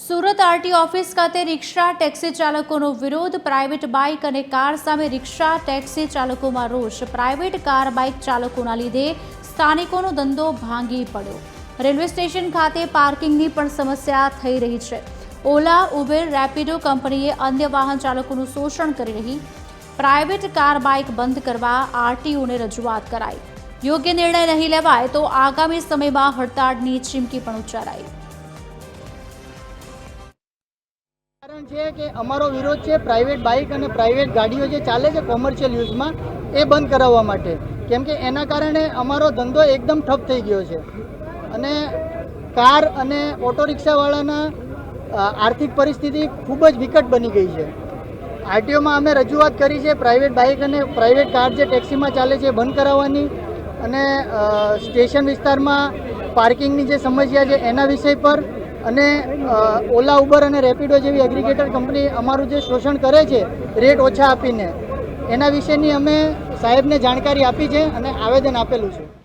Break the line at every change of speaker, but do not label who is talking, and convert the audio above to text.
Surat RT office ખાતે રિક્ષા taxi ચાલકોનો વિરોધ, private bike અને કાર સામે રિક્ષા ટેક્સી ચાલકોમાં રોષ। પ્રાઇવેટ કાર બાઇક ચાલકોના લીધે સ્થાનિકોનો ધંધો ભાંગી પડ્યો। રેલવે સ્ટેશન ખાતે પાર્કિંગની પણ સમસ્યા થઈ રહી છે। ઓલા, ઉબેર, રેપિડો કંપનીએ અન્ય વાહન ચાલકોનું શોષણ કરી રહી પ્રાઇવેટ કાર બાઇક બંધ કરવા આરટીઓને રજૂઆત કરાઈ। યોગ્ય નિર્ણય નહીં લેવાય તો આગામી સમયમાં હડતાળની ચીમકી પણ ઉચ્ચારાઈ।
કારણ છે કે અમારો વિરોધ છે પ્રાઇવેટ બાઇક અને પ્રાઇવેટ ગાડીઓ જે ચાલે છે કોમર્શિયલ યુઝમાં એ બંધ કરાવવા માટે, કેમ કે એના કારણે અમારો ધંધો એકદમ ઠપ થઈ ગયો છે અને કાર અને ઓટો રિક્ષાવાળાના આર્થિક પરિસ્થિતિ ખૂબ જ વિકટ બની ગઈ છે। આરટીઓમાં અમે રજૂઆત કરી છે પ્રાઇવેટ બાઇક અને પ્રાઇવેટ કાર જે ટેક્સીમાં ચાલે છે બંધ કરાવવાની અને સ્ટેશન વિસ્તારમાં પાર્કિંગની જે સમસ્યા છે એના વિષય પર અને ઓલા, ઉબર અને રેપિડો જેવી એગ્રીગેટર કંપની અમારું જે શોષણ કરે છે રેટ ઓછા આપીને, એના વિશેની અમે સાહેબને જાણકારી આપી છે અને આવેદન આપેલું છે।